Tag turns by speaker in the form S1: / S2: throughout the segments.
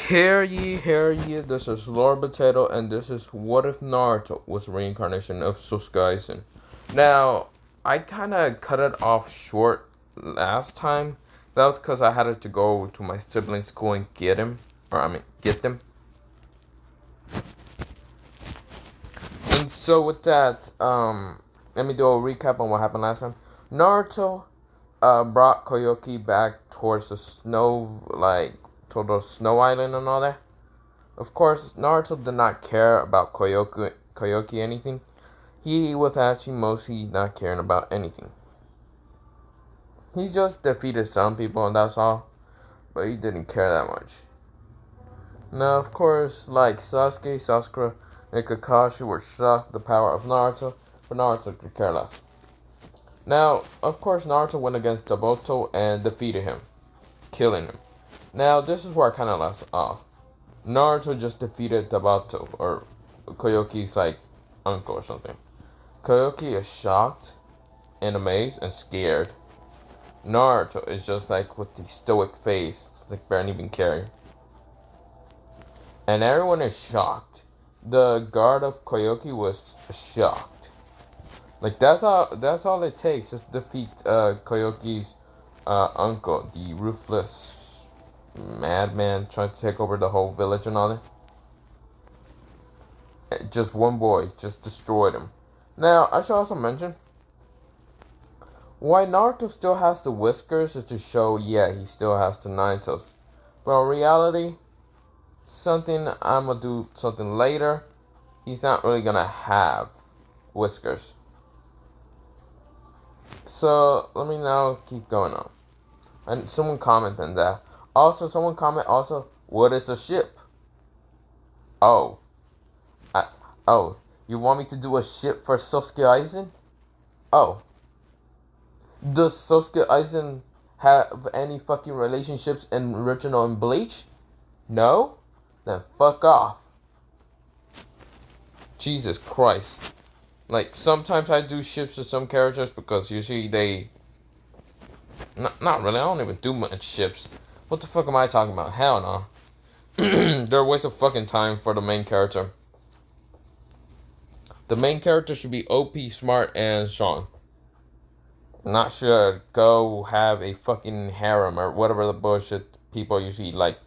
S1: Hear ye, this is Lord Potato, and this is What If Naruto was Reincarnation of Sōsuke. Now, I kinda cut it off short last time. That was because I had to go to my siblings' school and get him. Get them. And so with that, let me do a recap on what happened last time. Naruto, brought Koyoki back towards the snow, to the snow island and all that. Of course, Naruto did not care about Koyoki anything. He was actually mostly not caring about anything. He just defeated some people and that's all. But he didn't care that much. Now, of course, like Sasuke, Sakura, and Kakashi were shocked at the power of Naruto, but Naruto could care less. Now, of course, Naruto went against Daboto and defeated him, killing him. Now, this is where I kind of left off. Naruto just defeated Daboto, or Koyoki's, uncle or something. Koyoki is shocked and amazed and scared. Naruto is just with the stoic face, barely even caring. And everyone is shocked. The guard of Koyoki was shocked. That's all it takes just to defeat Koyoki's uncle, the ruthless madman trying to take over the whole village and all that. Just one boy just destroyed him. Now, I should also mention, why Naruto still has the whiskers is to show, yeah, he still has the nine tails. But in reality, I'm gonna do something later, he's not really gonna have whiskers. So, let me now keep going on. And someone commented on that. Also, what is a ship? Oh, you want me to do a ship for Sōsuke Aizen? Oh. Does Sōsuke Aizen have any fucking relationships in Original and Bleach? No? Then fuck off. Jesus Christ. Sometimes I do ships to some characters because usually they... Not really, I don't even do much ships. What the fuck am I talking about? Hell no. They're a waste of fucking time for the main character. The main character should be OP, smart, and strong. Not sure go have a fucking harem or whatever the bullshit people usually like.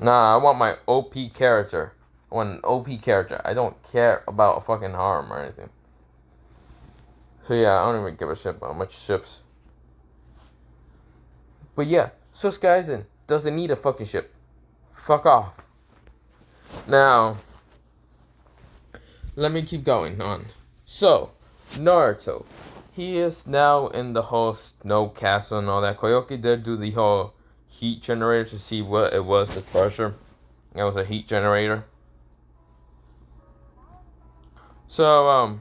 S1: Nah, I want my OP character. I want an OP character. I don't care about a fucking harem or anything. So yeah, I don't even give a shit about much ships. But yeah, Sōsuke Aizen doesn't need a fucking ship. Fuck off. Now, let me keep going on. So, Naruto. He is now in the whole snow castle and all that. Koyoki did do the whole heat generator to see what it was, the treasure. It was a heat generator. So,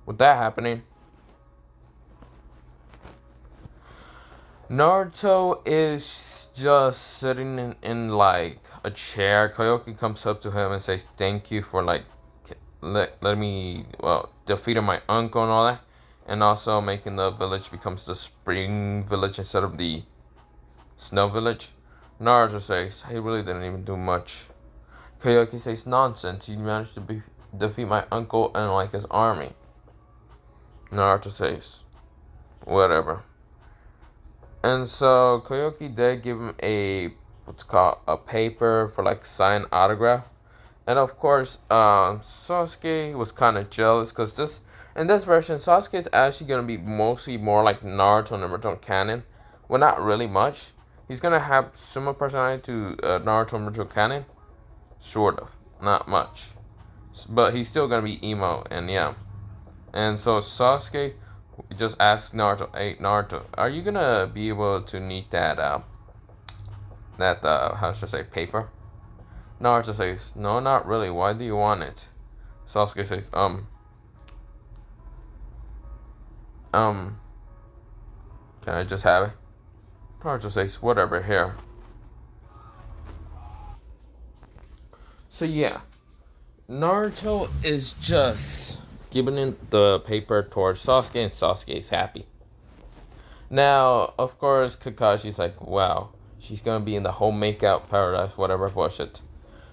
S1: with that happening, Naruto is just sitting in a chair. Koyoki comes up to him and says thank you for let me defeating my uncle and all that, and also making the village becomes the spring village instead of the snow village. Naruto says he really didn't even do much. Koyoki says nonsense, you managed to defeat my uncle and his army. Naruto says whatever. And so Koyoki did give him a paper for signed autograph. And of course, Sasuke was kind of jealous because in this version, Sasuke is actually going to be mostly more like Naruto in the original canon. Well, not really much. He's going to have similar personality to Naruto in the original canon. Sort of. Not much. But he's still going to be emo, and yeah. And so Sasuke just asked Naruto, hey, Naruto, are you going to be able to need that, how should I say, paper? Naruto says, no, not really. Why do you want it? Sasuke says, can I just have it? Naruto says, whatever, here. So yeah, Naruto is just giving the paper towards Sasuke, and Sasuke is happy. Now, of course, Kakashi's like, wow, she's gonna be in the whole makeout paradise, whatever bullshit.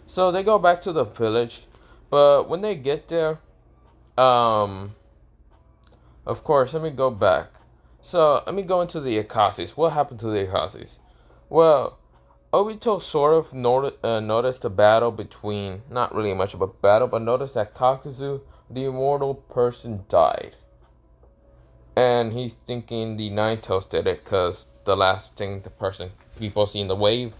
S1: So they go back to the village, but when they get there, of course, let me go back. So let me go into the Akashis. What happened to the Akashis? Well, Obito sort of noticed a battle between, not really much of a battle, but noticed that Kakuzu, the immortal person, died. And he's thinking the Nine-Tails did it, because the last thing people see in the wave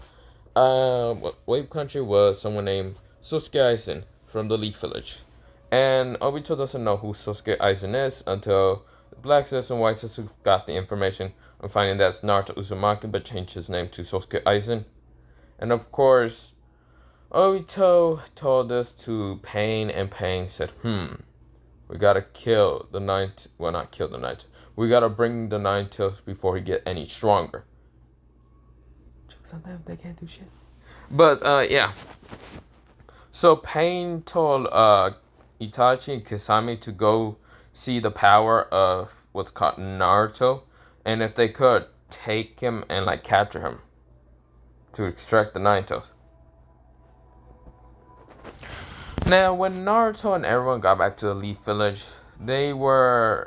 S1: country was someone named Sōsuke Aizen from the Leaf Village. And Obito doesn't know who Sōsuke Aizen is until the Black Sis and White Sis got the information and finding that it's Naruto Uzumaki, but changed his name to Sōsuke Aizen. And of course, Obito told this to Pain, and Pain said, we gotta kill the we gotta bring the Nine-Tails before he get any stronger. Sometimes they can't do shit. But, yeah. So Pain told Itachi and Kisame to go see the power of what's called Naruto, and if they could, take him and, like, capture him to extract the Nine-Tails. Now, when Naruto and everyone got back to the Leaf Village, they were,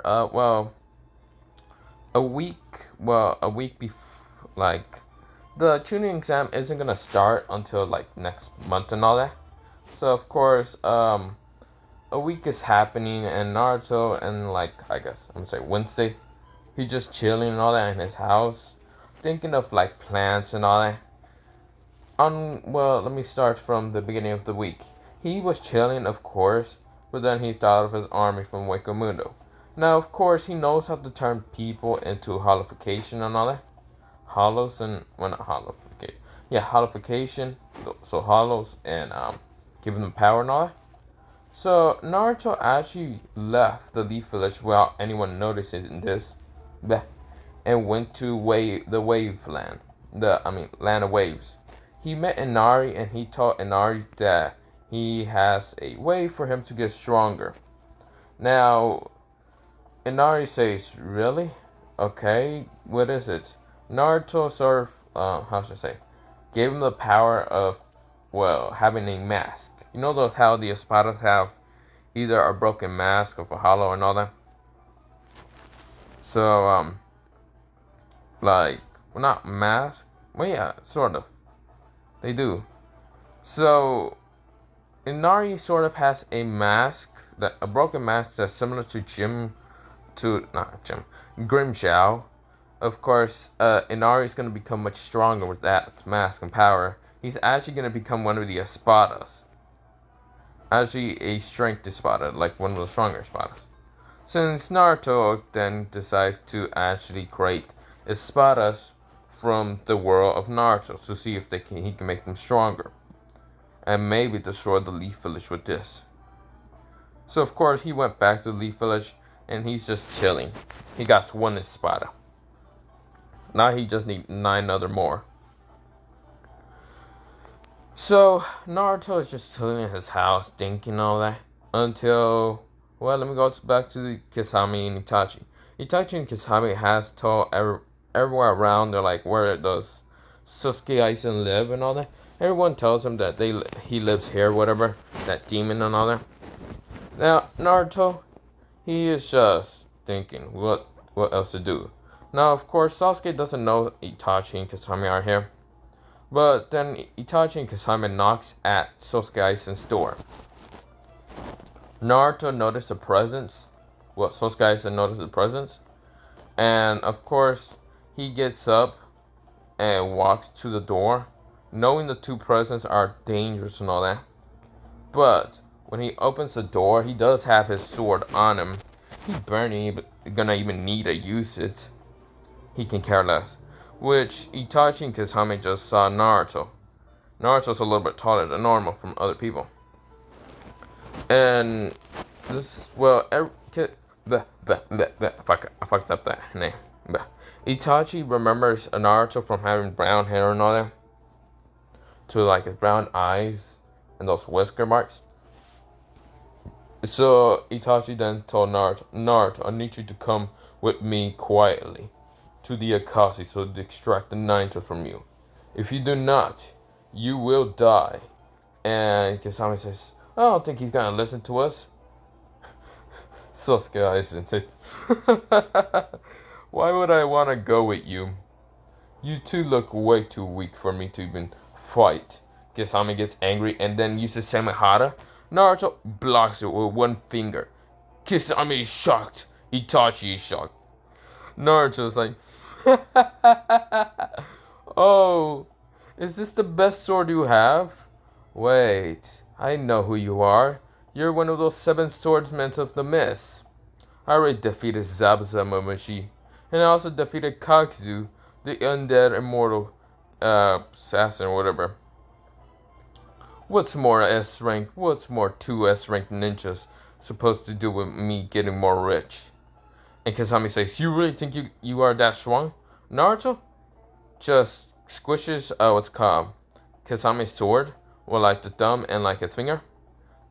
S1: a week before, like, the Chunin exam isn't gonna start until, like, next month and all that. So, of course, a week is happening, and Naruto, and, like, I guess, I'm gonna say Wednesday, he's just chilling and all that in his house, thinking of, like, plans and all that. Let me start from the beginning of the week. He was chilling, of course, but then he thought of his army from Wako Mundo. Now, of course, he knows how to turn people into holification and all that. Hollows and, well, not holification. Yeah, holification, so hollows, and giving them power and all that. So, Naruto actually left the Leaf Village without anyone noticing this, and went to the Wave Land, Land of Waves. He met Inari, and he told Inari that he has a way for him to get stronger. Now, Inari says, really? Okay, what is it? Naruto sort of, gave him the power of, having a mask. You know how the Espadas have either a broken mask or a hollow and all that? So, not mask. Well, yeah, sort of. They do. So, Inari sort of has a broken mask that's similar to Grim Zhao. Of course, Inari is going to become much stronger with that mask and power. He's actually going to become one of the Espadas. Actually, a strength Espada, like one of the stronger Espadas. Since Naruto then decides to actually create Espadas from the world of Naruto to see if he can make them stronger. And maybe destroy the Leaf Village with this. So of course he went back to the Leaf Village and he's just chilling. He got one Espada. Now he just needs 9 other more. So Naruto is just chilling in his house, thinking all that until, let me go back to the Kisame and Itachi. Itachi and Kisame has told everywhere around, they're like, where does Sōsuke Aizen live and all that. Everyone tells him that he lives here, whatever, that demon and all that. Now, Naruto, he is just thinking what else to do. Now, of course, Sasuke doesn't know Itachi and Kisame are here. But then Itachi and Kisame knocks at Sōsuke Aizen's door. Naruto noticed the presence. Sōsuke Aizen noticed the presence. And, of course, he gets up and walks to the door, knowing the two presents are dangerous and all that. But when he opens the door, he does have his sword on him. He barely gonna even need to use it. He can care less. Which Itachi and Kisame just saw Naruto. Naruto's a little bit taller than normal from other people. And this, I fucked up that name. Itachi remembers Naruto from having brown hair and all that. To like his brown eyes and those whisker marks. So Itachi then told Naruto, I need you to come with me quietly to the Akashi so to extract the Nine-Tails from you. If you do not, you will die. And Kisame says, I don't think he's gonna listen to us. Sōsuke Aizen says, why would I wanna go with you? You two look way too weak for me to even fight. Kisame gets angry and then uses Samehara. Naruto blocks it with one finger. Kisame is shocked. Itachi is shocked. Naruto's like, oh, is this the best sword you have? Wait, I know who you are. You're one of those 7 swordsmen of the mist. I already defeated Zabuza Momoshi, and I also defeated Kakuzu, the undead immortal assassin or whatever. What's more S rank? What's more 2 S rank ninjas supposed to do with me getting more rich? And Kasami says, you really think you are that strong? Naruto just squishes what's called Kasami's sword, or like the thumb and like his finger,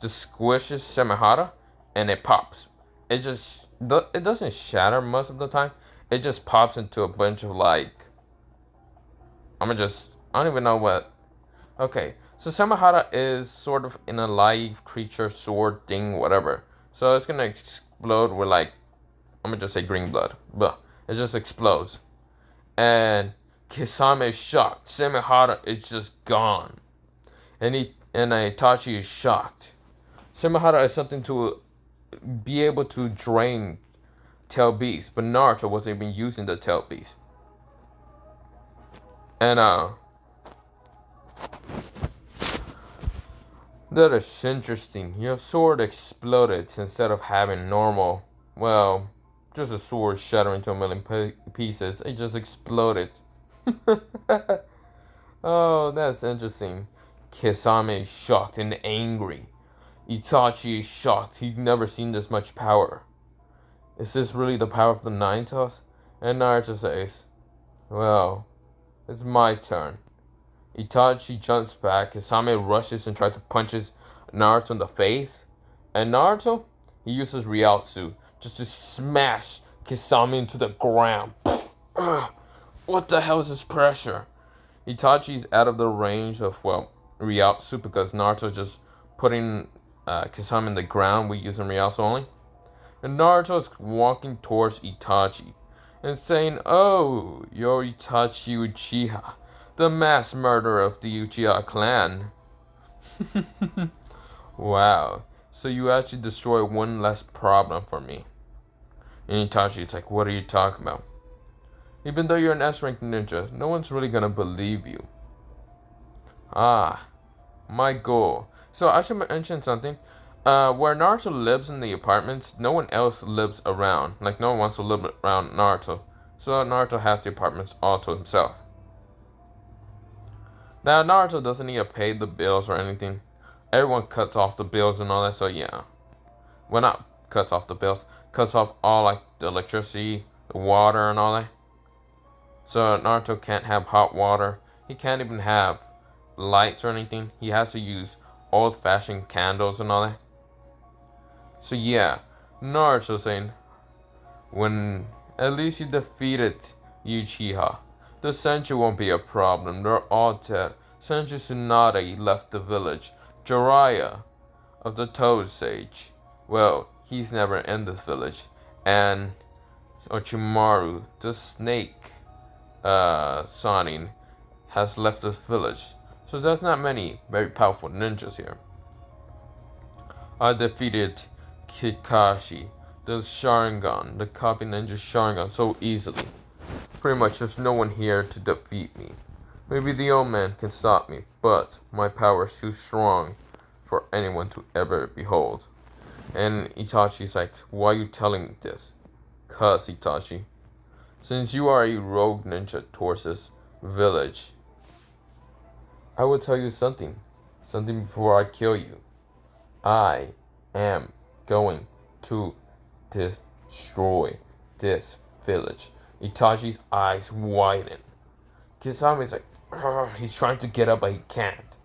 S1: just squishes Samehara and it pops. It doesn't shatter most of the time. It just pops into a bunch of like, I don't even know what. Okay, so Samehara is sort of an alive creature, sword thing, whatever. So it's gonna explode with like, I'm gonna just say green blood, but it just explodes. And Kisame is shocked. Samehara is just gone. And Itachi is shocked. Samehara is something to be able to drain tail beast, but Naruto wasn't even using the tail beast. And that is interesting. Your sword exploded instead of having normal, well, just a sword shattering to a million pieces. It just exploded. Oh, that's interesting. Kisame is shocked and angry. Itachi is shocked. He'd never seen this much power. Is this really the power of the Nine Tails? And Naruto says, well, it's my turn. Itachi jumps back. Kisame rushes and tries to punch Naruto in the face. And Naruto, he uses Ryotsu just to smash Kisame into the ground. What the hell is this pressure? Itachi's out of the range of, well, Ryotsu because Naruto's just putting Kisame in the ground with using Ryotsu only. And Naruto is walking towards Itachi and saying, oh, you're Itachi Uchiha, the mass murderer of the Uchiha clan. Wow, so you actually destroyed one less problem for me. And Itachi's like, what are you talking about? Even though you're an S-rank ninja, no one's really gonna believe you. Ah, my goal. So I should mention something. Where Naruto lives in the apartments, no one else lives around. Like, no one wants to live around Naruto. So Naruto has the apartments all to himself. Now, Naruto doesn't need to pay the bills or anything. Everyone cuts off the bills and all that, so yeah. Well, not cuts off the bills. Cuts off all, like, the electricity, the water, and all that. So Naruto can't have hot water. He can't even have lights or anything. He has to use old-fashioned candles and all that. So yeah, Naruto saying, when at least you defeated Uchiha, the Senju won't be a problem. They're all dead. Senju Tsunade left the village. Jiraiya of the Toad Sage, well, he's never in this village. And Orochimaru, the snake Sanin, has left the village. So there's not many very powerful ninjas here. I defeated Kakashi, the Sharingan, the copy ninja Sharingan, so easily. Pretty much there's no one here to defeat me. Maybe the old man can stop me, but my power is too strong for anyone to ever behold. And Itachi's like, why are you telling me this? 'Cause, Itachi, since you are a rogue ninja towards this village, I will tell you something before I kill you. I am going to destroy this village. Itachi's eyes widen. Kisame's like, he's trying to get up, but he can't.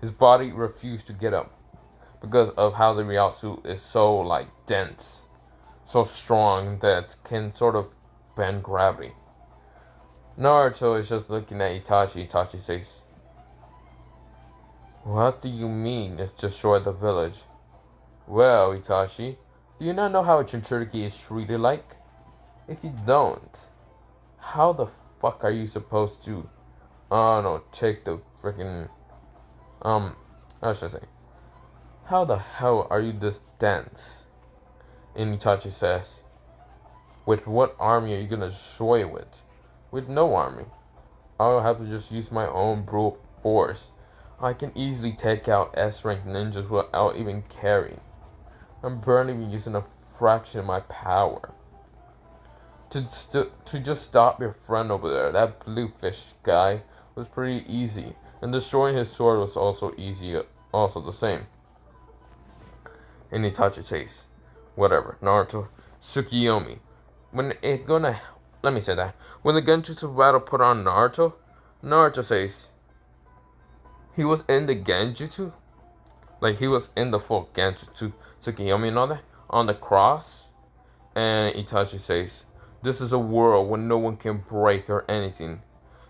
S1: His body refused to get up because of how the Ryotsu is so, like, dense, so strong that it can sort of bend gravity. Naruto is just looking at Itachi. Itachi says, "What do you mean it's destroyed the village?" "Well, Itachi, do you not know how a Jinchuriki is treated like? If you don't, how the fuck are you supposed to, no, take the freaking, how should I say? How the hell are you this dense?" And Itachi says, "With what army are you gonna destroy it with? With no army. I'll have to just use my own brute force. I can easily take out S-rank ninjas without even caring. I'm barely even using a fraction of my power. To just stop your friend over there, that bluefish guy, was pretty easy. And destroying his sword was also easy, also the same." And Itachi says, "Whatever, Naruto, Tsukiyomi. When it gonna, let me say that. When the Genjutsu battle put on Naruto, Naruto says, he was in the Genjutsu, like he was in the full Genjutsu, Tsukiyomi and all that, on the cross. And Itachi says, this is a world where no one can break or anything.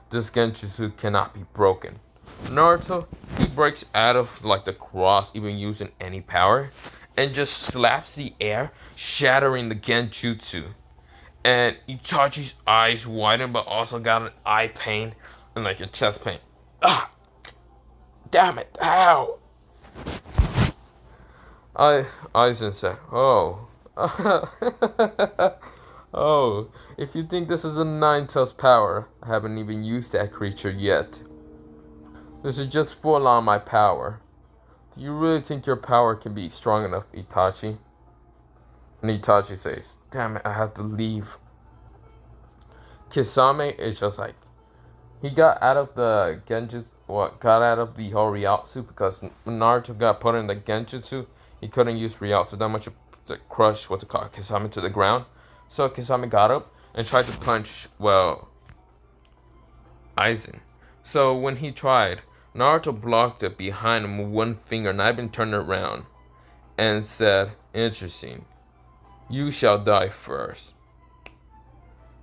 S1: This Genjutsu cannot be broken. Naruto, he breaks out of like the cross, even using any power, and just slaps the air, shattering the Genjutsu. And Itachi's eyes widen, but also got an eye pain and like a chest pain. Ah, damn it! Ow! Aizen said, "Oh, oh, if you think this is a Nine-Tails power, I haven't even used that creature yet. This is just full on my power. Do you really think your power can be strong enough, Itachi?" And Itachi says, "Damn it, I have to leave." Kisame is just like, he got out of the Genjutsu, got out of the whole Ryotsu because Naruto got put in the Genjutsu. He couldn't use Ryotsu that much to crush, what's it called, Kisame to the ground. So Kisame got up and tried to punch, Aizen. So when he tried, Naruto blocked it behind him with one finger, not even turned around, and said, "Interesting. You shall die first."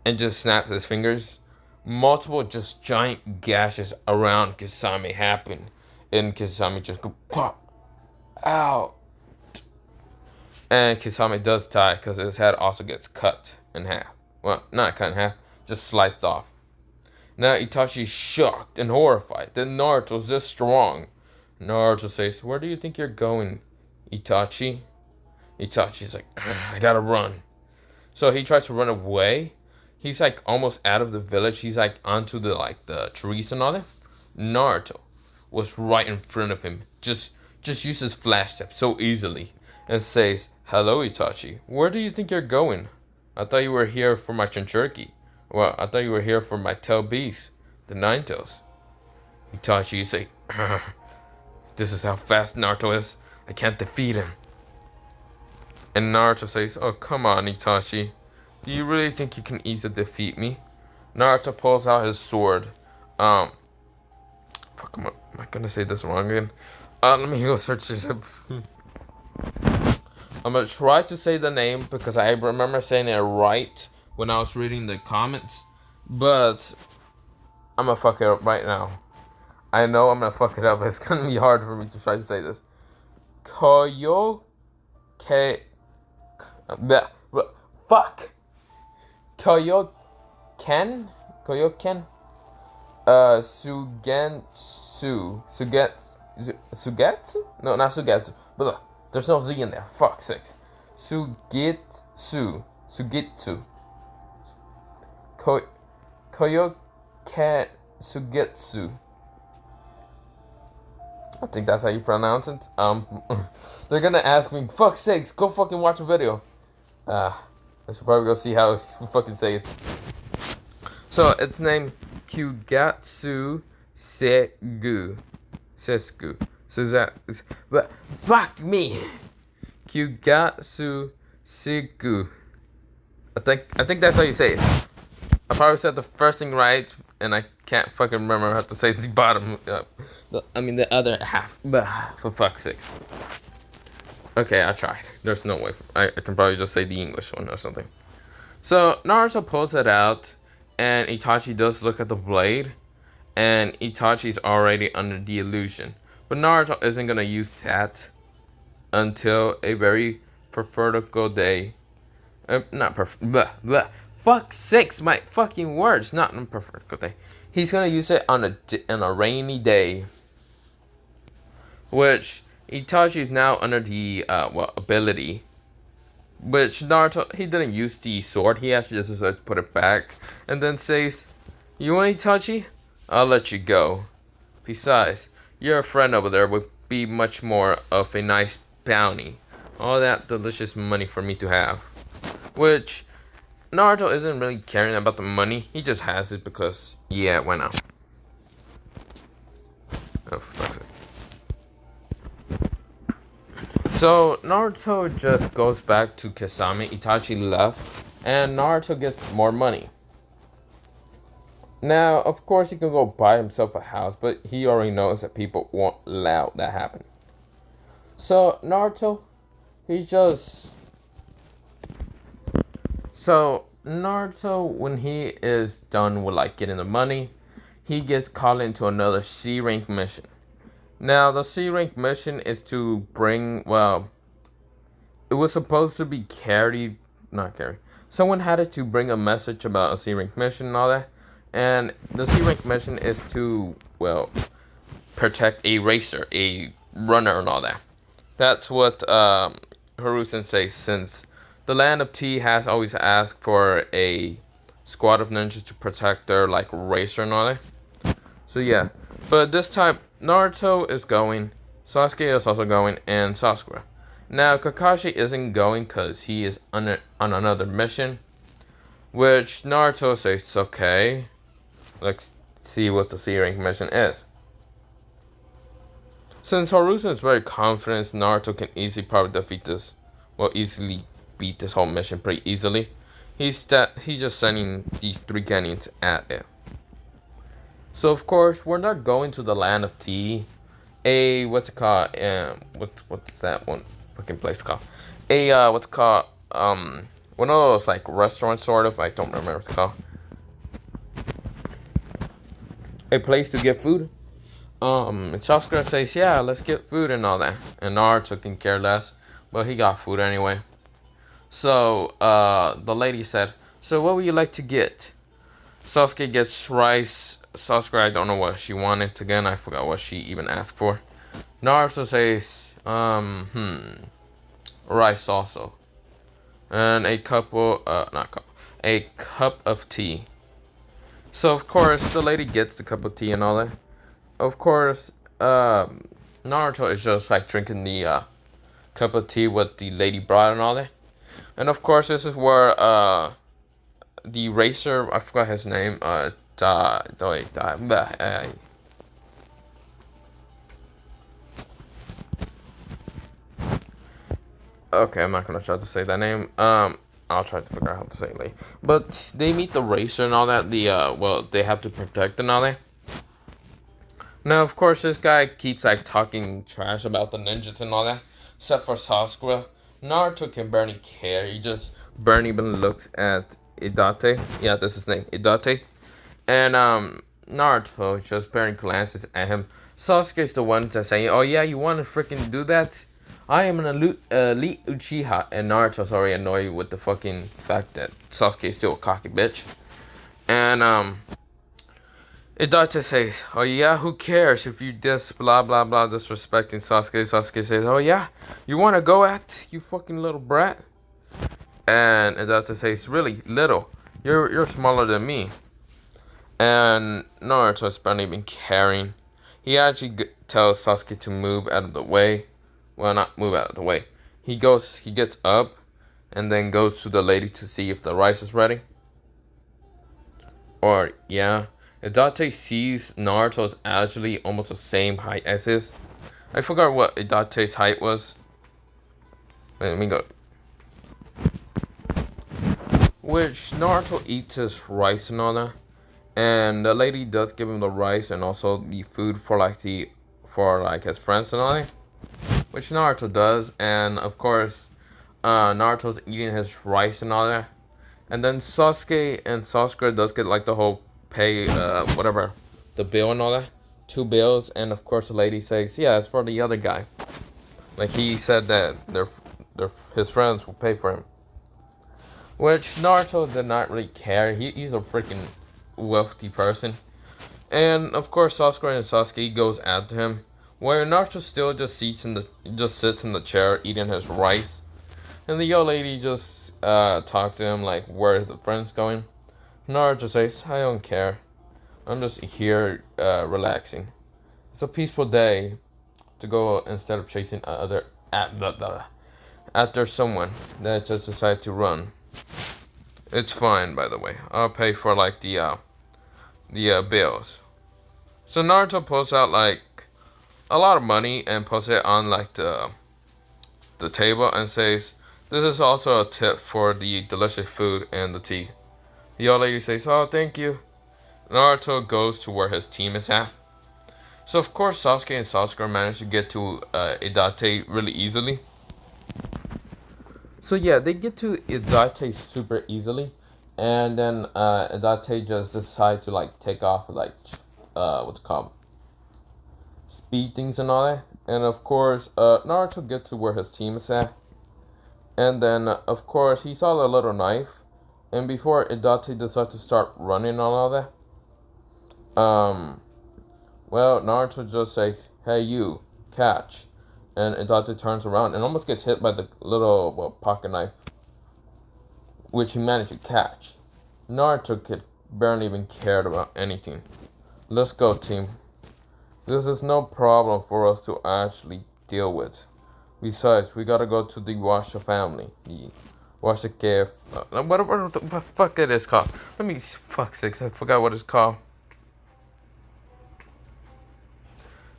S1: And just snapped his fingers. Multiple just giant gashes around Kisame happen. And Kisame just go pop out. And Kisame does die because his head also gets cut in half. Well, not cut in half, just sliced off. Now Itachi's shocked and horrified that Naruto's this strong. Naruto says, "Where do you think you're going, Itachi?" Itachi's like, "I gotta run." So he tries to run away. He's like almost out of the village. He's like onto the trees and all that. Naruto was right in front of him. Just uses flash step so easily and says, "Hello, Itachi. Where do you think you're going? I thought you were here for my Jinchuriki. Well, I thought you were here for my tail beast, the Nine-Tails." Itachi is like, "This is how fast Naruto is. I can't defeat him." And Naruto says, "Oh, come on, Itachi. Do you really think you can easily defeat me?" Naruto pulls out his sword. Fuck, am I gonna say this wrong again? Let me go search it up. I'm gonna try to say the name because I remember saying it right when I was reading the comments, but I'm gonna fuck it up right now. I know I'm gonna fuck it up, but it's gonna be hard for me to try to say this. Koyoki. Fuck. Koyoken? Sugetsu? No, not Sugetsu. But there's no Z in there. Fuck, 6. Sugitsu. Koyoken Sugetsu. I think that's how you pronounce it. They're gonna ask me, fuck sakes, go fucking watch a video. I should probably go see how you fucking say it. So it's named Kyugatsu Segu. So that is, but fuck me. Kyugatsu Segu. I think that's how you say it. I probably said the first thing right, and I can't fucking remember how to say the bottom. The other half. But for fuck's sakes. Okay, I tried. There's no way. I can probably just say the English one or something. So Naruto pulls it out, and Itachi does look at the blade, and Itachi's already under the illusion. But Naruto isn't gonna use that until a very preferable day. Not perfect. Blah, blah. Fuck sakes, my fucking words. Not on preferable day. He's gonna use it on a rainy day, which Itachi is now under the ability. Which Naruto, he didn't use the sword. He actually just decided to put it back, and then says, "You want Itachi? I'll let you go. Besides, your friend over there would be much more of a nice bounty. All that delicious money for me to have." Which Naruto isn't really caring about the money. He just has it because, yeah, why not? Oh, for fuck's sake. So Naruto just goes back to Kasame. Itachi left, and Naruto gets more money. Now, of course, he can go buy himself a house, but he already knows that people won't allow that happen. So Naruto, when he is done with like getting the money, he gets called into another C rank mission. Now, the C rank mission is to bring, well, it was supposed to be not carried. Someone had to bring a message about a C rank mission and all that. And the C rank mission is to, well, protect a racer, a runner and all that. That's what Harusen says, since the land of T has always asked for a squad of ninjas to protect their, like, racer and all that. So yeah, but this time Naruto is going, Sasuke is also going, and Sasura. Now Kakashi isn't going because he is on another mission, which Naruto says, okay, let's see what the C rank mission is. Since Harusen is very confident, Naruto can easily beat this whole mission pretty easily. He's just sending these 3 Genin at it. So of course we're not going to the land of T. What's it called? What's that one fucking place called? One of those like restaurants sort of. I don't remember what it's called. A place to get food. And Sasuke says, yeah, let's get food and all that. And Naruto can care less, but he got food anyway. So the lady said, so what would you like to get? Sasuke gets rice. Sasuke, I don't know what she wanted again. I forgot what she even asked for. Naruto says, rice also. And a cup of tea. So of course the lady gets the cup of tea and all that. Of course, Naruto is just like drinking the cup of tea what the lady brought and all that. And of course this is where the racer, I forgot his name, okay, I'm not gonna try to say that name. I'll try to figure out how to say it later. But they meet the racer and all that. They have to protect and all that. Now, of course, this guy keeps like talking trash about the ninjas and all that, except for Sasura. Naruto can barely care. He just barely even looks at Idate. Yeah, that's his name, Idate. And Naruto just barely glances at him. Sasuke's the one that's saying, "Oh yeah, you want to freaking do that? I am an elite Uchiha." And Naruto's already annoyed with the fucking fact that Sasuke is still a cocky bitch. And Itachi says, "Oh yeah, who cares if you just blah blah blah disrespecting Sasuke." Sasuke says, "Oh yeah, you want to go at you fucking little brat?" And Itachi says, "Really little? You're smaller than me." And Naruto is barely even caring. He actually tells Sasuke to move out of the way. Well, not move out of the way. He gets up, and then goes to the lady to see if the rice is ready. Or yeah. Idate sees Naruto is actually almost the same height as his. I forgot what Idate's height was. Wait, let me go. Which Naruto eats his rice and all that. And the lady does give him the rice and also the food for his friends and all that. Which Naruto does. And of course, Naruto's eating his rice and all that. And then Sasuke and Sasuke does get like the whole pay, whatever, the bill and all that. 2 bills, and of course the lady says, yeah, it's for the other guy. Like he said that his friends will pay for him. Which Naruto did not really care. He's a freaking wealthy person. And of course Sasuke and Sasuke goes after him. Where Naruto still just sits in the chair eating his rice. And the old lady just talks to him like, where are the friends going? Naruto says, I don't care. I'm just here relaxing. It's a peaceful day to go instead of chasing after someone that just decided to run. It's fine, by the way. I'll pay for like the bills. So Naruto pulls out like a lot of money and puts it on like the table and says, this is also a tip for the delicious food and the tea. The old lady says, oh, thank you. Naruto goes to where his team is at. So of course Sasuke and Sasuke manage to get to Itachi really easily. So yeah, they get to Itachi super easily. And then Itachi just decides to like take off like what's it called? Speed things and all that. And of course Naruto gets to where his team is at. And then of course he saw the little knife. And before Itachi decides to start running and all that, well, Naruto just say, hey you, catch. And Itachi turns around and almost gets hit by the little pocket knife, which he managed to catch. Naruto could barely even cared about anything. Let's go, team. This is no problem for us to actually deal with. Besides, we gotta go to the Washa family. The Sōsuke, whatever the fuck it is called. Let me, fuck sakes, I forgot what it's called.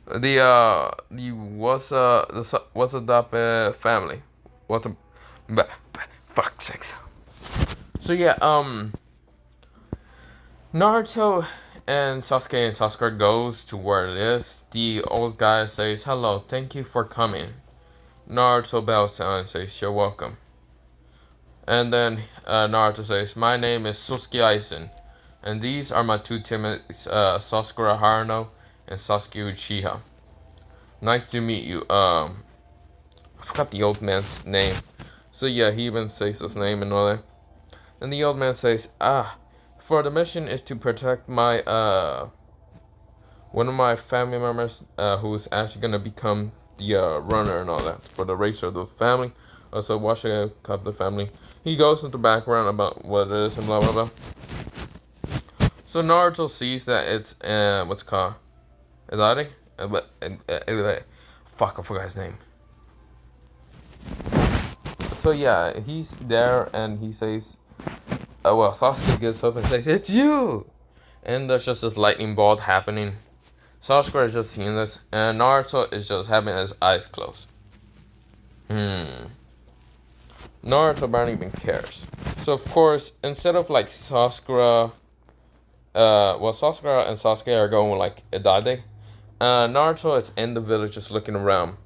S1: The Wasadape family. Fuck sakes. So yeah, Naruto and Sasuke goes to where it is. The old guy says, hello, thank you for coming. Naruto bows down and says, you're welcome. And then Naruto says, my name is Sōsuke Aizen, and these are my 2 teammates, Sasakura Haruno and Sasuke Uchiha. Nice to meet you. I forgot the old man's name. So yeah, he even says his name and all that. And the old man says, for the mission is to protect my, one of my family members, who's actually gonna become the runner and all that, for the racer of the family. So watching the family. He goes into the background about what it is and blah blah blah. So Naruto sees that it's what's it called? Itachi? Fuck, I forgot his name. So yeah, he's there and he says, Sasuke gets up and says, it's you! And there's just this lightning bolt happening. Sasuke is just seeing this, and Naruto is just having his eyes closed. Naruto barely even cares. So of course, instead of like Sasuke, Sasuke and Sasuke are going with like Itachi. Naruto is in the village just looking around.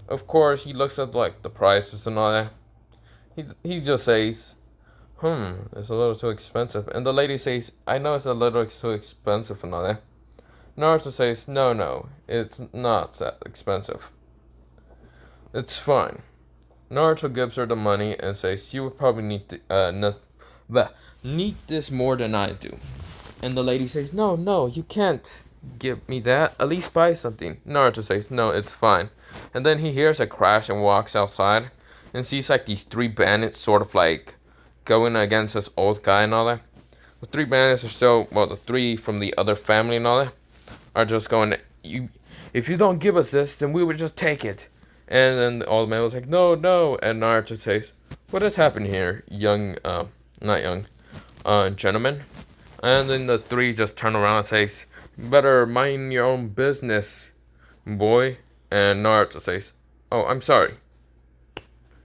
S1: Of course, he looks at like the prices and all that. He just says, it's a little too expensive. And the lady says, I know it's a little too expensive and all that. Naruto says, no, it's not that expensive. It's fine. Naruto gives her the money and says, you would probably need this more than I do. And the lady says, no, you can't give me that. At least buy something. Naruto says, no, it's fine. And then he hears a crash and walks outside and sees like these 3 bandits sort of like going against this old guy and all that. The 3 bandits are still, the 3 from the other family and all that are just going, if you don't give us this, then we would just take it. And then the old man was like, no. And Naruto says, what has happened here, gentlemen? And then the 3 just turn around and says, you better mind your own business, boy. And Naruto says, oh, I'm sorry.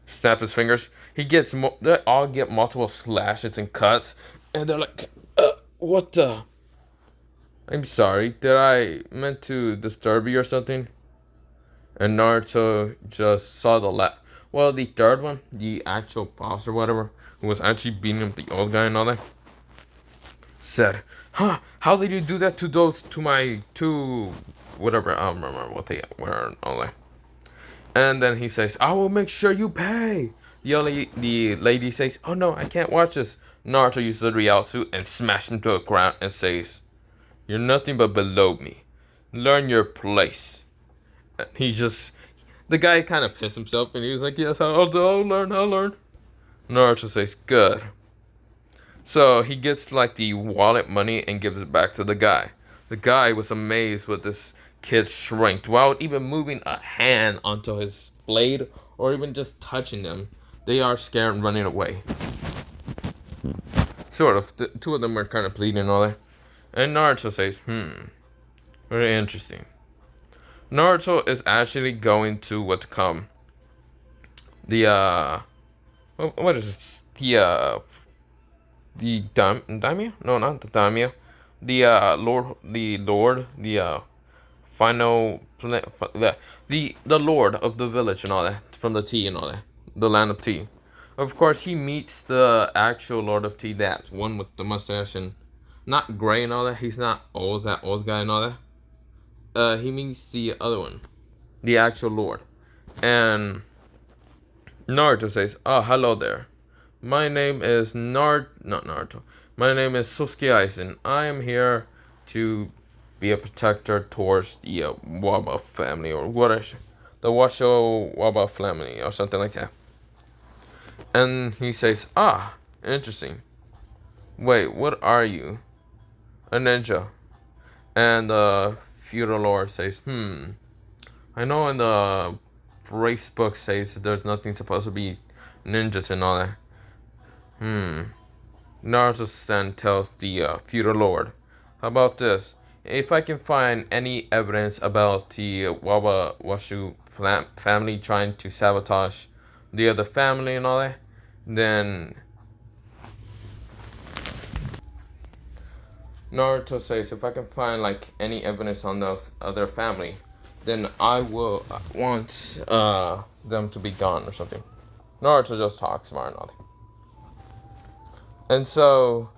S1: Snap his fingers. They all get multiple slashes and cuts. And they're like, what the? I'm sorry. Did I meant to disturb you or something? And Naruto just saw the 3rd one, the actual boss or whatever, who was actually beating up the old guy and all that, said, "Huh? How did you do that to my two, whatever? I don't remember what they were and all that." And then he says, "I will make sure you pay." The lady says, "Oh no, I can't watch this." Naruto uses the Ryotsu and smashes him to the ground and says, "You're nothing but below me. Learn your place." And the guy kind of pissed himself and he was like, "Yes, I'll learn, I'll learn." Naruto says, "Good." So he gets like the wallet money and gives it back to the guy. The guy was amazed with this kid's strength without even moving a hand onto his blade or even just touching them. They are scared and running away. Sort of. The two of them are kind of pleading and all that. And Naruto says, very interesting. Naruto is actually going to what's come. The, what is it? The daimyo? No, not the daimyo. The final, the lord of the village and all that, from the tea and all that, the land of tea. Of course, he meets the actual Lord of Tea, that one with the mustache and not gray and all that. He's not old, that old guy and all that. He meets the other one, the actual Lord, and Naruto says, "Oh, hello there. My name is not Naruto. My name is Sōsuke Aizen. I am here to be a protector towards the Waba family, or the Washo Waba family, or something like that." And he says, "Ah, interesting. Wait, what are you? A ninja?" And the feudal lord says, I know in the race book says that there's nothing supposed to be ninjas and all that. Naruto then tells the feudal lord, "How about this? If I can find any evidence about the Washu family trying to sabotage the other family and all that, then..." Naruto says, "If I can find like any evidence on the other family, then I will want them to be gone or something." Naruto just talks smart and all that. And so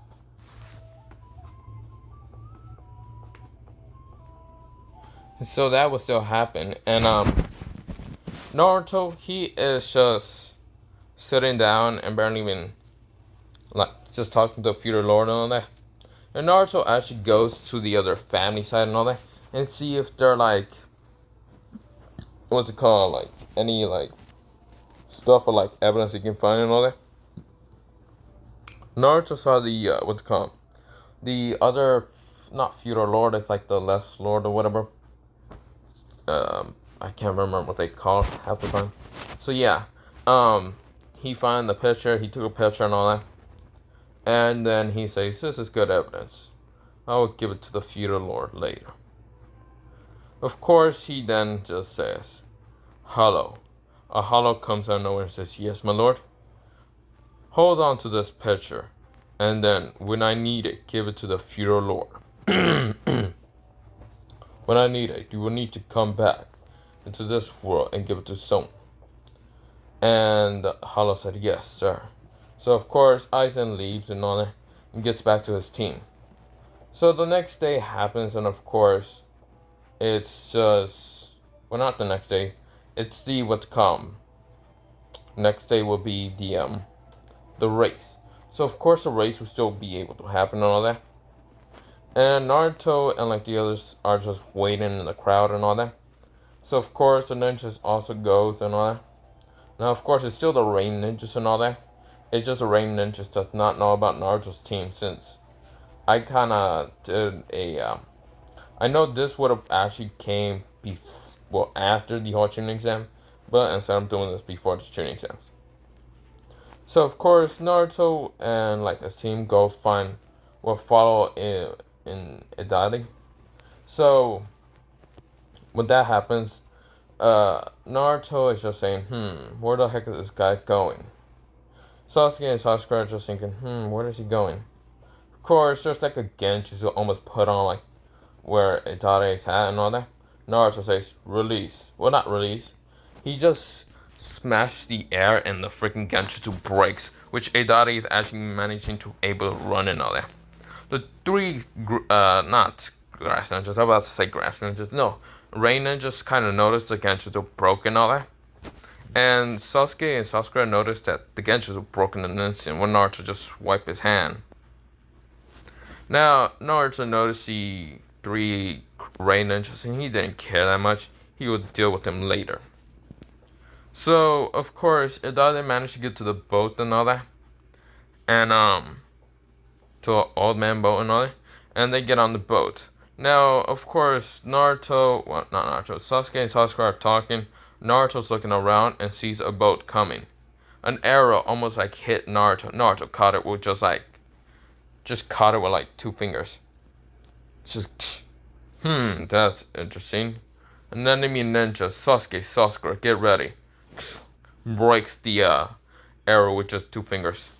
S1: that will still happen. And Naruto, he is just sitting down and barely even like just talking to the feudal lord and all that. And Naruto actually goes to the other family side and all that and see if they're like, what's it called, like any like stuff or like evidence you can find and all that. Naruto saw the what's it called, the other not feudal lord, it's like the less lord or whatever. I can't remember what they call it half the time. So yeah, he found the picture, he took a picture and all that. And then he says, "This is good evidence. I will give it to the feudal lord later." Of course, he then just says, "Hello." A hollow comes out of nowhere and says, "Yes, my lord. Hold on to this picture, and then when I need it, give it to the feudal lord. When I need it, you will need to come back into this world and give it to someone." And Hollow said, "Yes, sir." So of course, Aizen leaves and all that and gets back to his team. So the next day happens, and of course, it's just, well, not the next day. It's the what's come. Next day will be the race. So of course the race will still be able to happen and all that. And Naruto and like the others are just waiting in the crowd and all that. So of course the ninjas also goes and all that. Now of course it's still the rain ninjas and all that. It's just the rain ninjas does not know about Naruto's team, since I kinda did a I know this would have actually came after the whole Chunin exam, but instead I'm doing this before the Chunin exams. So of course Naruto and like his team go follow in Itachi. So when that happens, Naruto is just saying, where the heck is this guy going? Sasuke and Sasuke are just thinking, where is he going? Of course, there's like a Genjutsu who almost put on like where Itachi's hat and all that. Naruto says, "Release." Well, not release. He just smashed the air and the freaking Genjutsu breaks which Idari is actually managing to able to run and all that. The three, not grass ninjas, I was about to say grass ninjas, no, rain ninjas kind of noticed the Genjutsu broke and all that. And Sasuke and Sakura noticed that the Genjutsu were broken in an instant when Naruto just wiped his hand. Now, Naruto noticed the three rain ninjas and he didn't care that much. He would deal with them later. So, of course, Idari managed to get to the boat and all that. And, to an old man boat and all that. And they get on the boat. Now, of course, Naruto, well, not Naruto, Sasuke and Sakura are talking. Naruto's looking around and sees a boat coming. An arrow almost like hit Naruto. Naruto caught it with just caught it with like 2 fingers. Just, that's interesting. An enemy ninja, Sasuke, Sakura, get ready. Breaks the arrow with just 2 fingers.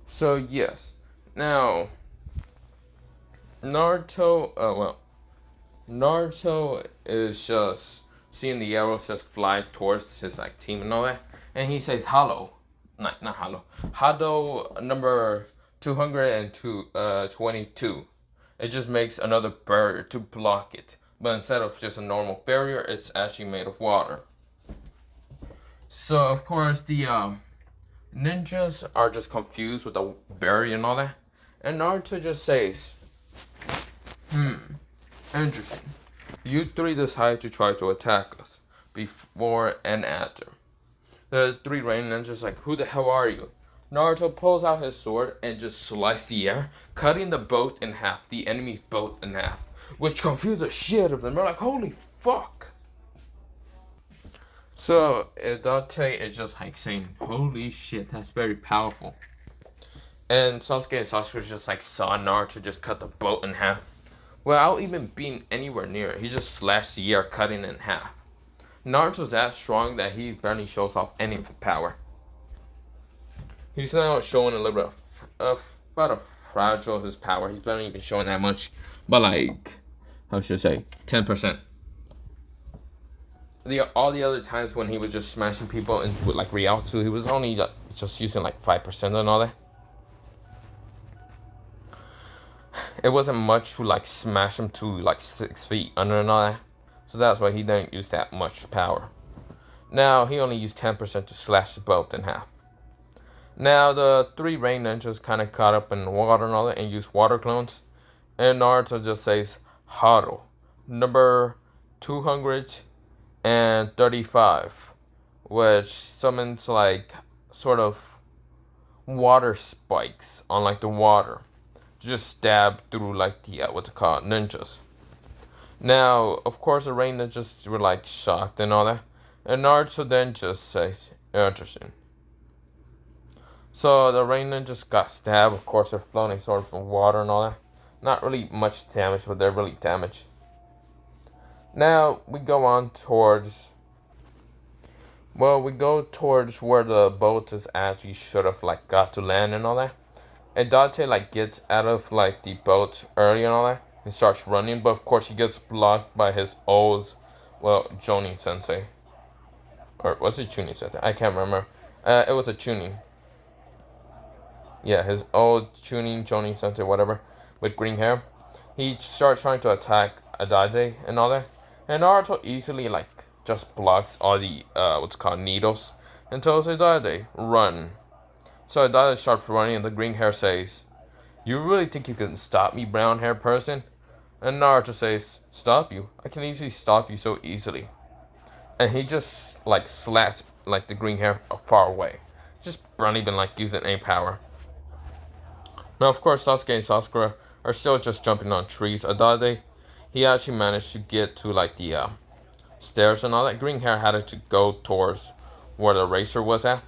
S1: So yes, now Naruto is just seeing the arrows just fly towards his like team and all that, and he says "Hollow," not hollow, Hado number 222. It just makes another barrier to block it, but instead of just a normal barrier, it's actually made of water. So of course the ninjas are just confused with the barrier and all that, and Naruto just says, interesting. You three decide to try to attack us, before and after. The 3 rain ninjas like, who the hell are you? Naruto pulls out his sword and just slices the air, cutting the boat in half, the enemy's boat in half, which confused the shit of them. They're like, holy fuck. So, Itachi is just like saying, holy shit, that's very powerful. And Sasuke and Sasura just like saw Naruto just cut the boat in half. Without even being anywhere near it, he just slashed the air, cutting it in half. Naruto's that strong that he barely shows off any power. He's now showing a little bit of about a fragile his power. He's barely even showing that much, but like, how should I say, 10%. All the other times when he was just smashing people and with like Ryotsu, he was only just using like 5% and all that. It wasn't much to like smash him to like 6 feet under and all that. So that's why he didn't use that much power. Now he only used 10% to slash the boat in half. Now the 3 rain ninjas kind of caught up in water and all that and used water clones. And Naruto just says Haru, number 235, which summons like sort of water spikes on like the water. Just stab through like the ninjas. Now, of course, the rain ninjas were like shocked and all that, and Naruto then just says, "Interesting." So the rain ninjas got stabbed. Of course, they're floating sort of from water and all that. Not really much damage, but they're really damaged. Now we go on towards. Well, we go towards where the boat is actually should have like got to land and all that. And Dante like gets out of like the boat early and all that and starts running, but of course he gets blocked by his old, Jonin sensei. Or was it Chunin sensei? I can't remember. It was a Chunin. Yeah, his old Chunin, Jonin sensei, whatever, with green hair. He starts trying to attack Adade and all that. And Naruto easily like just blocks all the needles and tells Adade, run. So Adade starts running and the green hair says, you really think you can stop me, brown hair person? And Naruto says, stop you? I can easily stop you so easily. And he just like slapped like the green hair far away. Just barely even like using any power. Now of course Sasuke and Sakura are still just jumping on trees. Adade, he actually managed to get to like the stairs and all that. Green hair had to go towards where the racer was at.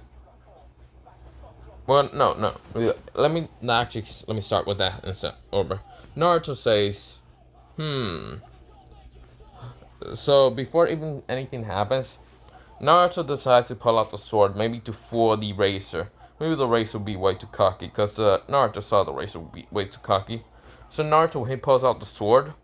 S1: Well, no. Let me start with that instead. Over. Naruto says, So before even anything happens, Naruto decides to pull out the sword, maybe to fool the racer. Maybe the racer will be way too cocky, because Naruto saw the racer would be way too cocky. So Naruto, when he pulls out the sword,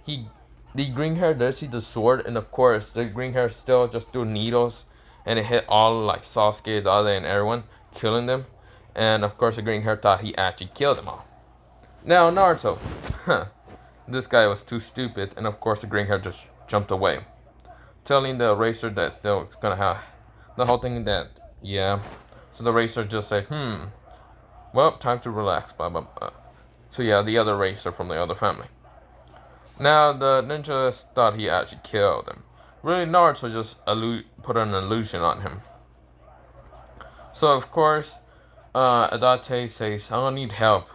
S1: the green hair does see the sword, and of course, the green hair still just threw needles and it hit all like Sasuke, the other, and everyone, killing them. And of course, the green hair thought he actually killed them all. Now Naruto, this guy was too stupid, and of course the green hair just jumped away, telling the racer that still it's gonna have the whole thing that yeah. So the racer just said, well, time to relax, blah blah blah. So yeah, the other racer from the other family. Now the ninja thought he actually killed him. Really, Naruto just put an illusion on him. So of course, Adachi says, "I don't need help."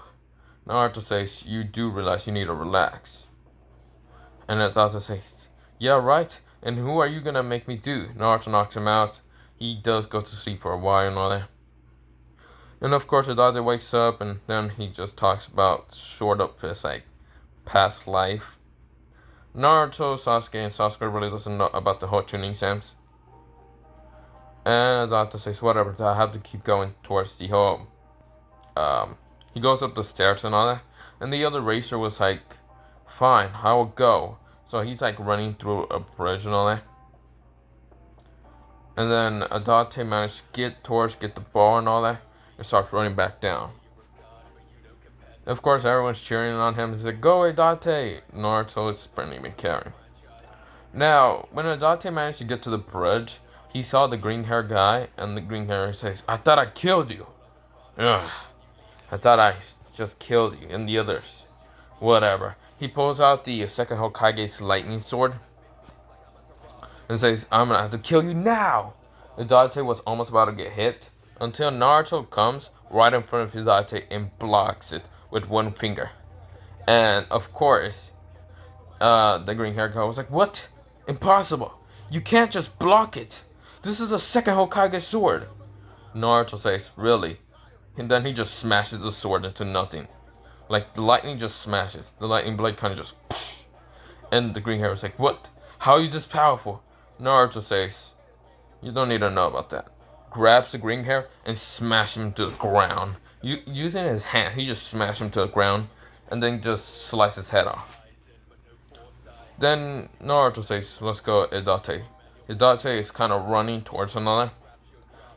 S1: Naruto says, "You do realize you need to relax." And Adachi says, "Yeah, right. And who are you gonna make me do?" Naruto knocks him out. He does go to sleep for a while and all that. And of course, Adachi wakes up, and then he just talks about sort of his like past life. Naruto, Sasuke, and Sasuke really doesn't know about the whole Chunin exams. And Adachi says, "Whatever. I have to keep going towards the whole." He goes up the stairs and all that. And the other racer was like, "Fine, I will go." So he's like running through a bridge and all that. And then Adachi managed to get the ball and all that, and starts running back down. Of course, everyone's cheering on him. He's like, "Go, Adachi!" Naruto is barely even caring. Now, when Adachi managed to get to the bridge, he saw the green hair guy, and the green hair says, "I thought I killed you." Ugh. I thought I just killed you and the others. Whatever. He pulls out the second Hokage's lightning sword and says, "I'm gonna have to kill you now." Adachi was almost about to get hit until Naruto comes right in front of Adachi and blocks it with one finger. And of course, the green hair guy was like, "What? Impossible. You can't just block it. This is a second Hokage sword." Naruto says, "Really?" And then he just smashes the sword into nothing. Like the lightning just smashes. The lightning blade kind of just psh. And the green hair was like, "What? How are you this powerful?" Naruto says, "You don't need to know about that." Grabs the green hair and smashes him to the ground. Using his hand, he just smashed him to the ground and then just sliced his head off. Then Naruto says, "Let's go, Adachi." Adachi is kind of running towards another.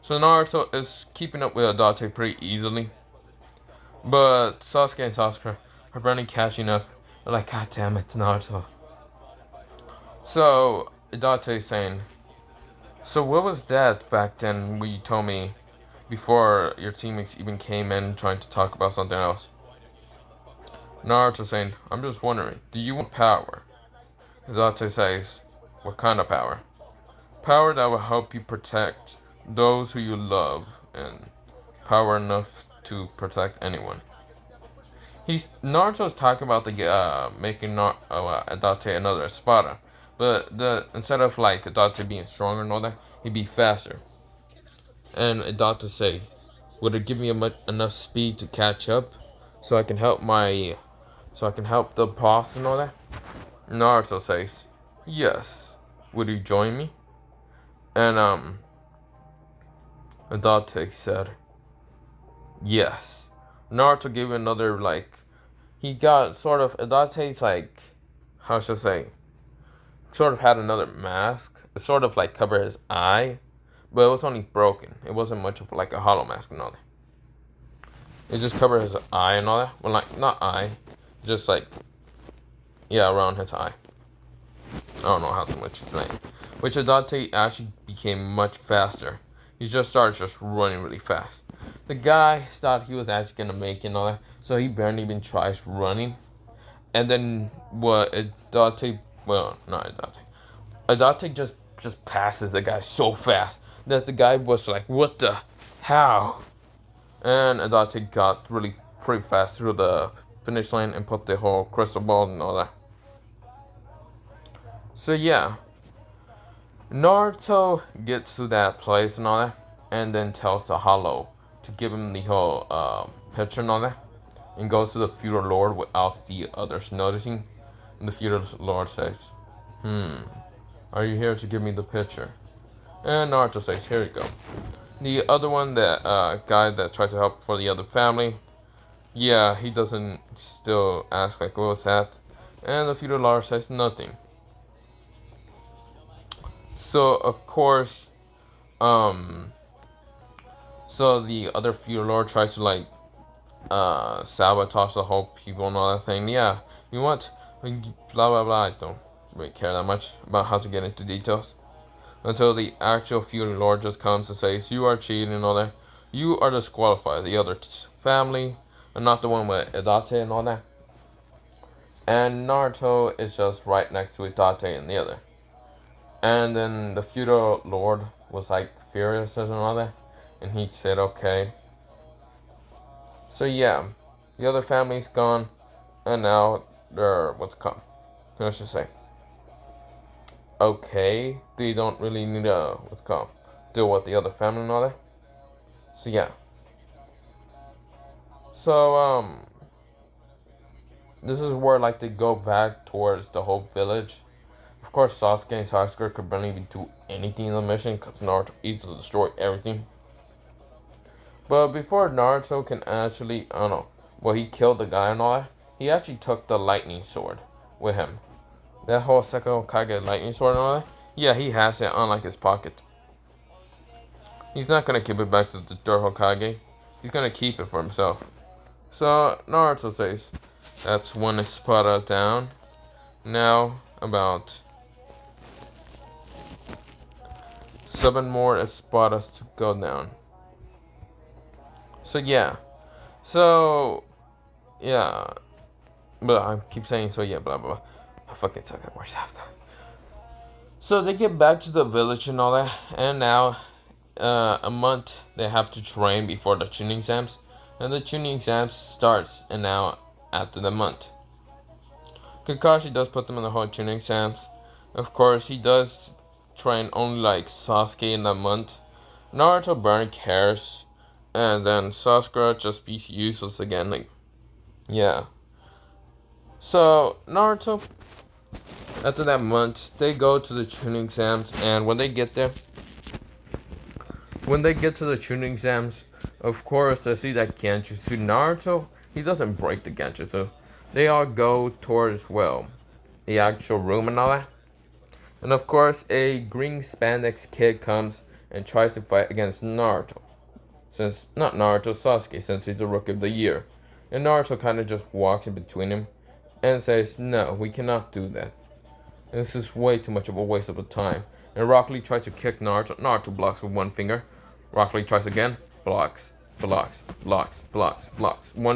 S1: So Naruto is keeping up with Adachi pretty easily. But Sasuke and Sasuke are barely catching up. They're like, "God damn it, Naruto." So Adachi is saying, "So what was that back then when you told me before your teammates even came in trying to talk about something else?" Naruto saying, "I'm just wondering, do you want power?" Adachi says, "What kind of power?" "Power that will help you protect those who you love, and power enough to protect anyone." Naruto's talking about the making Adachi another Espada, but instead of like Adachi being stronger and all that, he'd be faster. And Adachi say, "Would it give me enough speed to catch up, so I can help the boss and all that?" Naruto says, "Yes. Would you join me?" And Adachi said, "Yes." Naruto gave another he got sort of Adachi's how should I say, sort of had another mask. It sort of covered his eye, but it was only broken. It wasn't much of a hollow mask and all that. It just covered his eye and all that. Well, not eye, just around his eye. I don't know how much it's name. Which Adachi actually became much faster. He just started running really fast. The guy thought he was actually gonna make it and all that, so he barely even tries running. And then not Adachi. Adachi just passes the guy so fast that the guy was like, "What the? How?" And Adachi got really pretty fast through the finish line and put the whole crystal ball and all that. So yeah, Naruto gets to that place and all that, and then tells the Hollow to give him the whole picture and all that, and goes to the feudal lord without the others noticing. And the feudal lord says, "Are you here to give me the picture?" And Naruto says, "Here you go." The other one, that guy that tried to help for the other family, yeah, he doesn't still ask what was that, and the feudal lord says nothing. So of course, Um, so the other feudal lord tries to like sabotage the whole people and all that thing. Yeah, you want blah blah blah. I don't really care that much about how to get into details until the actual feudal lord just comes and says you are cheating and all that. You are disqualified. The other family, and not the one with Itachi and all that. And Naruto is just right next to Itachi and the other. And then the feudal lord was like furious and all that, and he said okay. So yeah, the other family's gone, and now they're what's come. Let's just say okay. They don't really need to what's called deal with the other family and all that. So yeah. So this is where like they go back towards the whole village. Of course, Sasuke and Sasuke could barely even do anything in the mission because Naruto easily destroyed everything. But before Naruto can actually, I don't know, well, he killed the guy and all that, he actually took the lightning sword with him. That whole second Hokage lightning sword and all that, yeah, he has it on like his pocket. He's not gonna give it back to the third Hokage. He's gonna keep it for himself. So Naruto says, that's one espada down. Now about 7 more espadas to go down. So yeah. So yeah. But I keep saying so yeah, blah blah blah. I fucking suck at words after. So they get back to the village and all that, and now a month they have to train before the Chunin exams, and the Chunin exams starts, and now after the month. Kakashi does put them in the whole Chunin exams. Of course, he does train only like Sasuke in that month. Naruto barely cares, and then Sasuke just be useless again. Like, yeah. So Naruto, after that month, they go to the Chunin exams, and when they get to the Chunin exams, of course, they see that Genjutsu. Naruto, he doesn't break the Genjutsu. They all go towards, well, the actual room and all that. And of course, a green spandex kid comes and tries to fight against Naruto. Not Naruto, Sasuke, since he's the Rookie of the Year. And Naruto kind of just walks in between him and says, no, we cannot do that. This is way too much of a waste of time. And Rock Lee tries to kick Naruto. Naruto blocks with one finger. Rock Lee tries again. Blocks. One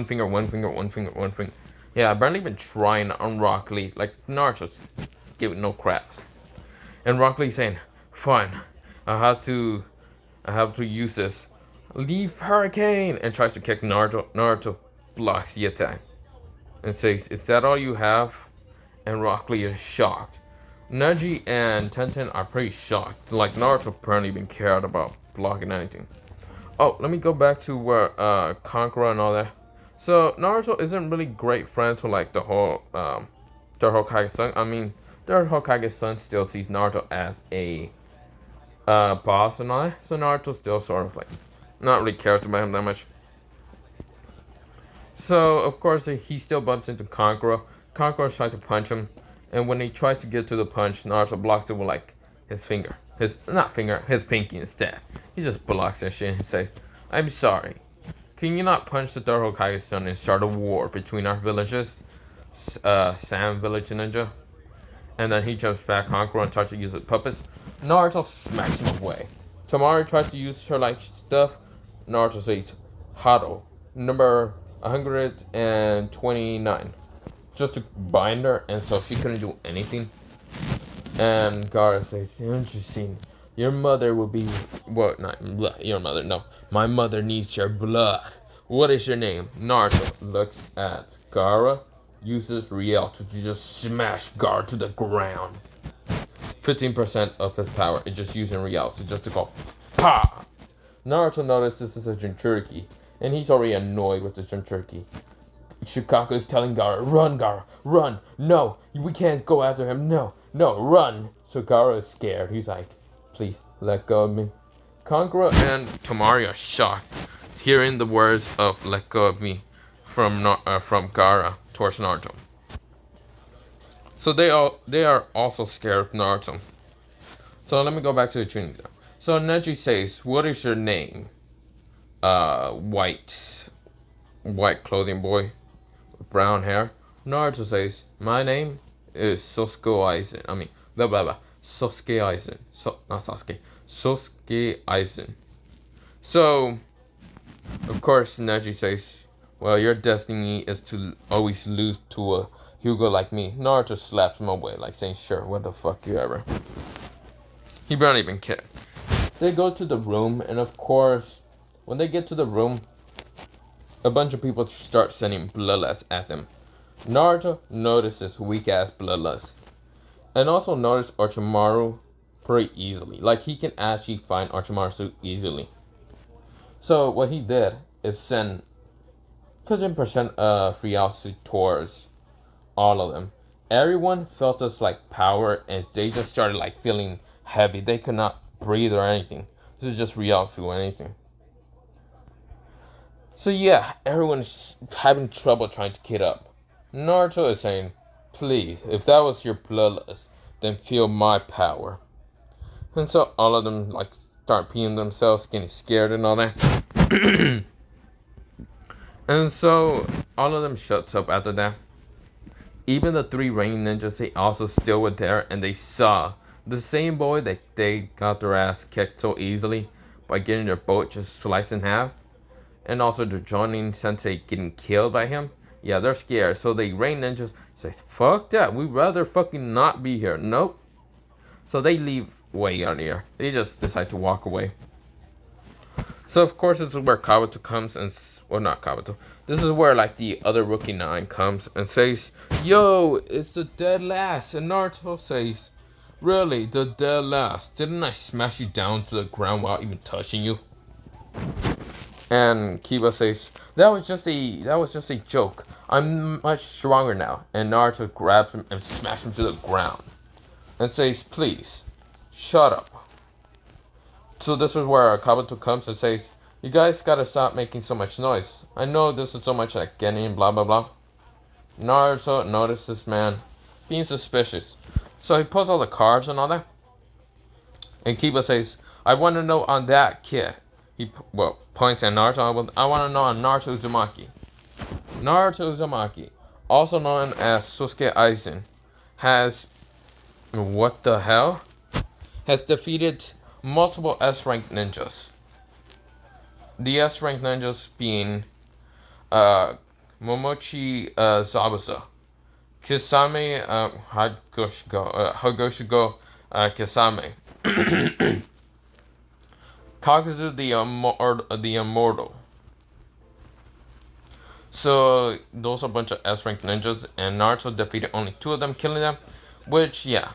S1: finger, one finger, one finger, one finger. Yeah, I barely even trying on Rock Lee. Like, Naruto's giving no craps. And Rock Lee saying, fine, I have to use this. Leave Hurricane! And tries to kick Naruto. Naruto blocks the attack. And says, is that all you have? And Rock Lee is shocked. Neji and Tenten are pretty shocked. Like, Naruto apparently even cared about blocking anything. Oh, let me go back to where Kankura and all that. So Naruto isn't really great friends with like the whole third Hokage's son. I mean, third Hokage's son still sees Naruto as a boss and all that. So Naruto still sort of like not really cares about him that much. So of course he still bumps into Kankura. Kankura tries to punch him, and when he tries to get to the punch, Naruto blocks it with like his finger. His pinky instead. He just blocks that shit and says, I'm sorry. Can you not punch the third Hokage's son and start a war between our villages? Sam Village Ninja. And then he jumps back, Kankura, and tries to use the puppets. Naruto smacks him away. Tamari tries to use her like stuff. Naruto says, Hado, number 129. Just to bind her, and so she couldn't do anything. And Gaara says, interesting. Your mother will be... Well, not your mother, no. My mother needs your blood. What is your name? Naruto looks at Gaara, uses Riel to just smash Gaara to the ground. 15% of his power is just using Riel, so just to go, PA! Naruto notices this is a Jinchuriki, and he's already annoyed with the Jinchuriki. Shukaku is telling Gaara, run, Gaara, run. No, we can't go after him. No, run. So Gaara is scared. He's like, please, let go of me. Kankura and Tamari are shocked, hearing the words of let go of me from Gaara towards Naruto. So they are also scared of Naruto. So let me go back to the Chunin exam. So Neji says, "What is your name?" White clothing boy with brown hair. Naruto says, "My name is Sōsuke Aizen. I mean, blah blah blah. Sōsuke Aizen. Not Sasuke. Sōsuke Aizen." So, of course, Neji says, "Well, your destiny is to always lose to a Hugo like me." Naruto slaps him away, like saying, "Sure, what the fuck you ever." He don't even care. They go to the room, and of course, when they get to the room, a bunch of people start sending bloodlust at them. Naruto notices weak-ass bloodlust, and also notices Orochimaru pretty easily. Like, he can actually find Orochimaru so easily. So, what he did is send 15% of reality towards all of them. Everyone felt this, like, power, and they just started, like, feeling heavy. They could not breathe or anything. This is just reality or anything. So yeah, everyone's having trouble trying to get up. Naruto is saying, "Please, if that was your bloodlust, then feel my power." And so all of them like start peeing themselves, getting scared and all that. And so all of them shuts up after that. Even the three rain ninjas, they also still were there, and they saw the same boy that they got their ass kicked so easily by getting their boat just sliced in half. And also the Jonin sensei getting killed by him. Yeah, they're scared. So the rain ninjas say, "Fuck that. We'd rather fucking not be here." Nope. So they leave way out of here. They just decide to walk away. So of course this is where Kabuto comes and, well, not Kabuto. This is where like the other rookie 9 comes and says, "Yo, it's the dead last." And Naruto says, "Really, the dead last? Didn't I smash you down to the ground without even touching you?" And Kiba says, that was just a joke. I'm much stronger now." And Naruto grabs him and smashes him to the ground. And says, "Please, shut up." So this is where Kabuto comes and says, "You guys gotta stop making so much noise. I know this is so much like getting blah blah blah." Naruto notices man being suspicious. So he pulls all the cards and all that. And Kiba says, "I want to know on that kid." He, well, points at Naruto. "I want to know on Naruto Uzumaki." Naruto Uzumaki, also known as Sōsuke Aizen, has, what the hell? Has defeated multiple S-rank ninjas. The S-rank ninjas being Momochi Zabuza, Kisame Hagoshigo Kisame, Kakuzu the Immortal. So those are a bunch of S-rank ninjas, and Naruto defeated only 2 of them, killing them. Which, yeah,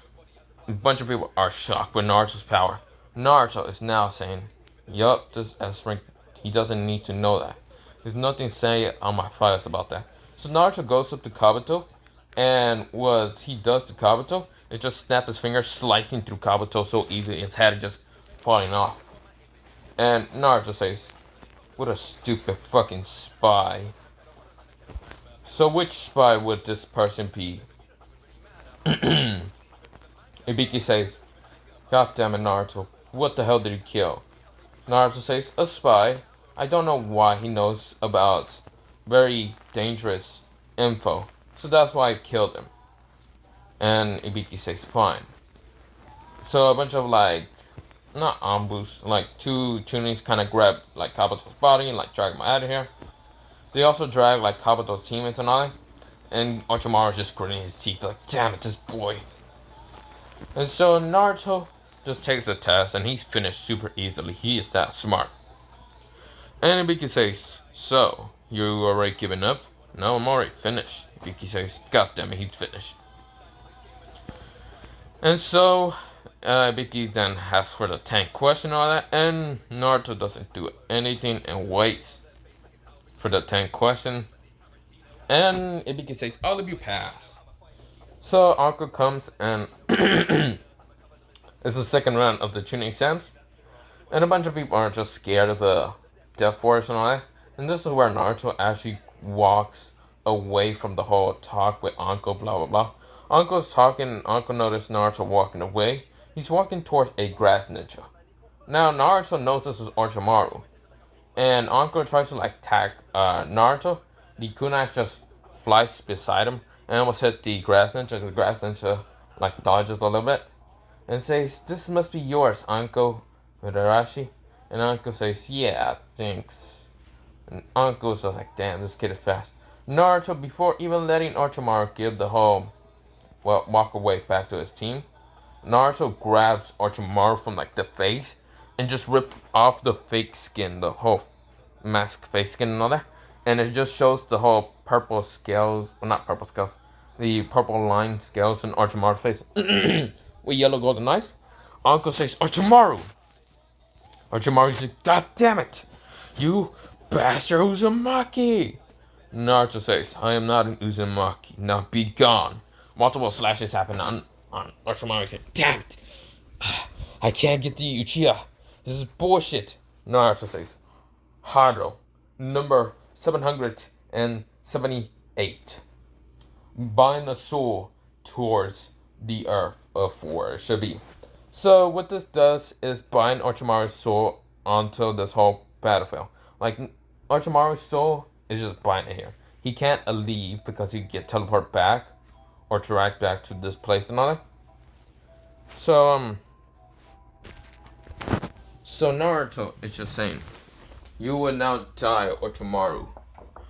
S1: a bunch of people are shocked with Naruto's power. Naruto is now saying, "Yup, this S-rank, he doesn't need to know that. There's nothing to say on my files about that." So Naruto goes up to Kabuto, and what he does to Kabuto, it just snaps his fingers, slicing through Kabuto so easily, his head just falling off. And Naruto says, "What a stupid fucking spy." So which spy would this person be? Ibiki says, "God damn it, Naruto. What the hell did you kill?" Naruto says, "A spy. I don't know why he knows about very dangerous info. So that's why I killed him." And Ibiki says, "Fine." So a bunch of like, not ambush, like 2 Chunins kind of grab like Kabuto's body and like drag him out of here. They also drag like Kabuto's teammates and all that. And Orochimaru's just gritting his teeth like, "Damn it, this boy." And so Naruto just takes the test and he's finished super easily. He is that smart. And Ibiki says, "So, you already given up?" "No, I'm already finished." Ibiki says, "God damn it, he's finished." And so Ibiki then asks for the 10th question and all that, and Naruto doesn't do anything and waits for the 10th question. And Ibiki says, "All of you pass." So Uncle comes and it's the second round of the Chunin exams. And a bunch of people are just scared of the Death Force and all that. And this is where Naruto actually walks away from the whole talk with Uncle, blah blah blah. Uncle's talking, Uncle noticed Naruto walking away. He's walking towards a grass ninja. Now Naruto knows this is Orochimaru, and Uncle tries to like attack Naruto. The kunai just flies beside him and almost hit the grass ninja. The grass ninja like dodges a little bit and says, "This must be yours, Uncle Midarashi." And Uncle says, "Yeah, thanks." And Uncle's just like, "Damn, this kid is fast." Naruto, before even letting Orochimaru give the whole, well, walk away back to his team, Naruto grabs Orochimaru from like the face and just ripped off the fake skin, the whole mask face skin and all that. And it just shows the whole purple scales, well, not purple scales, the purple line scales in Orochimaru's face with yellow golden eyes. Uncle says, "Orochimaru!" Orochimaru says, "God damn it! You bastard Uzumaki!" Naruto says, "I am not an Uzumaki. Now be gone." Multiple slashes happen on Orochimaru. Says, "Damn it! I can't get the Uchiha. This is bullshit." Naruto says, "Hado, number 778. Bind a soul towards the earth of where it should be." So what this does is bind Orochimaru's soul onto this whole battlefield. Like Orochimaru's soul is just binding here. He can't leave because he get teleported back or dragged back to this place and all that. So Naruto is just saying, "You will now die, Orochimaru."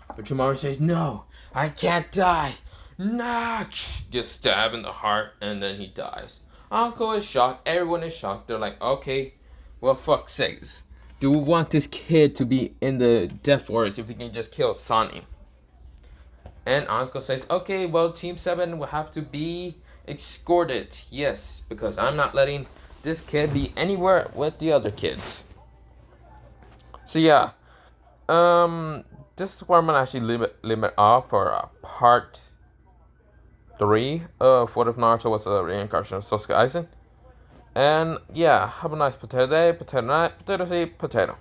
S1: Orochimaru says, "No, I can't die." Nah, gets stabbed in the heart and then he dies. Uncle is shocked. Everyone is shocked. They're like, "Okay, well, fuck sakes. Do we want this kid to be in the Death Forest if we can just kill Sonny?" And Uncle says, "Okay, well, Team 7 will have to be escorted." Yes, because I'm not letting this kid be anywhere with the other kids. So yeah, this is where I'm gonna actually leave it off for part 3 of What If Naruto Was a Reincarnation of Sōsuke Aizen. And yeah, have a nice potato day, potato night, potato seed, potato.